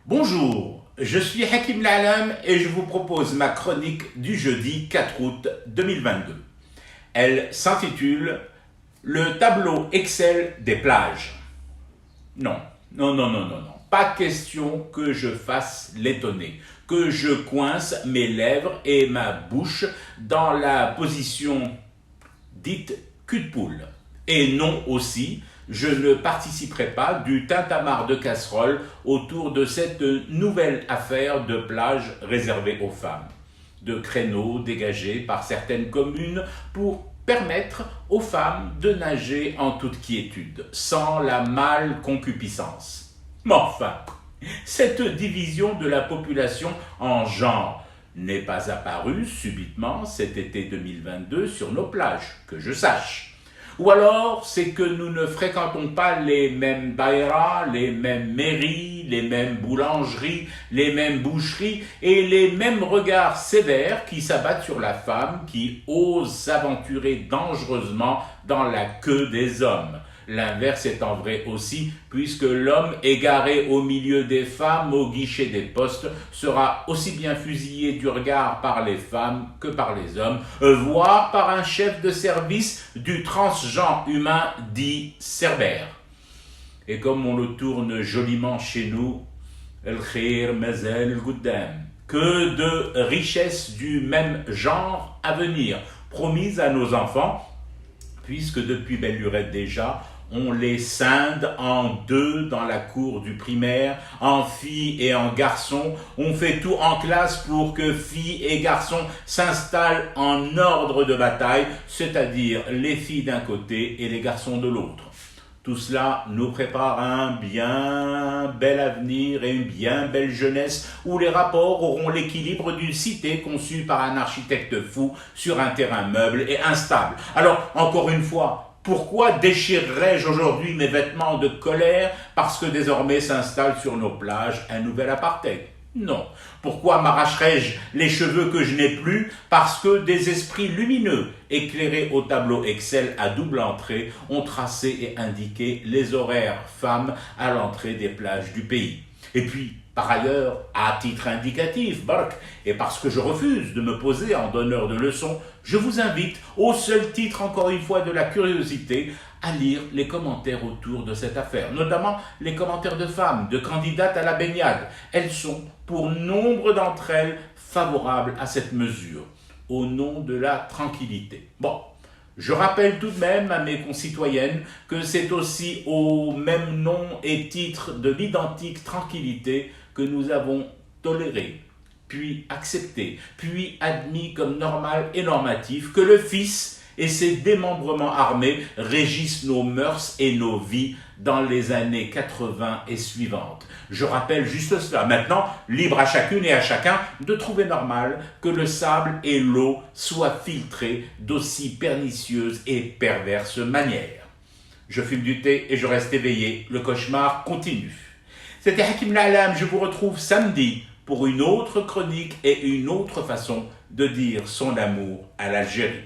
Bonjour, je suis Hakim La'alam et je vous propose ma chronique du jeudi 4 août 2022. Elle s'intitule « Le tableau Excel des plages ». Non, pas question que je fasse l'étonné, que je coince mes lèvres et ma bouche dans la position dite cul de poule. Et non aussi, je ne participerai pas du tintamarre de casserole autour de cette nouvelle affaire de plage réservée aux femmes, de créneaux dégagés par certaines communes pour permettre aux femmes de nager en toute quiétude, sans la mâle concupiscence. Mais enfin, cette division de la population en genres n'est pas apparue subitement cet été 2022 sur nos plages, que je sache. Ou alors, c'est que nous ne fréquentons pas les mêmes daïras, les mêmes mairies, les mêmes boulangeries, les mêmes boucheries et les mêmes regards sévères qui s'abattent sur la femme qui ose s'aventurer dangereusement dans la queue des hommes. L'inverse étant vrai aussi, puisque l'homme égaré au milieu des femmes au guichet des postes sera aussi bien fusillé du regard par les femmes que par les hommes, voire par un chef de service du transgenre humain dit Cerbère. Et comme on le tourne joliment chez nous, El Khir Mazel Gouddam, que de richesses du même genre à venir, promises à nos enfants, puisque depuis belle lurette déjà, on les scinde en deux dans la cour du primaire, en filles et en garçons. On fait tout en classe pour que filles et garçons s'installent en ordre de bataille, c'est-à-dire les filles d'un côté et les garçons de l'autre. Tout cela nous prépare à un bien bel avenir et une bien belle jeunesse où les rapports auront l'équilibre d'une cité conçue par un architecte fou sur un terrain meuble et instable. Alors, encore une fois, pourquoi déchirerais-je aujourd'hui mes vêtements de colère parce que désormais s'installe sur nos plages un nouvel apartheid? Non. Pourquoi m'arracherais-je les cheveux que je n'ai plus parce que des esprits lumineux, éclairés au tableau Excel à double entrée, ont tracé et indiqué les horaires femmes à l'entrée des plages du pays? Et puis, par ailleurs, à titre indicatif, et parce que je refuse de me poser en donneur de leçons, je vous invite, au seul titre encore une fois de la curiosité, à lire les commentaires autour de cette affaire, notamment les commentaires de femmes, de candidates à la baignade. Elles sont, pour nombre d'entre elles, favorables à cette mesure, au nom de la tranquillité. Bon, je rappelle tout de même à mes concitoyennes que c'est aussi au même nom et titre de l'identique tranquillité que nous avons toléré, puis accepté, puis admis comme normal et normatif que le Fils et ses démembrements armés régissent nos mœurs et nos vies dans les années 80 et suivantes. Je rappelle juste cela. Maintenant, libre à chacune et à chacun de trouver normal que le sable et l'eau soient filtrés d'aussi pernicieuse et perverse manière. Je fume du thé et je reste éveillé. Le cauchemar continue. C'était Hakim La'alam. Je vous retrouve samedi pour une autre chronique et une autre façon de dire son amour à l'Algérie.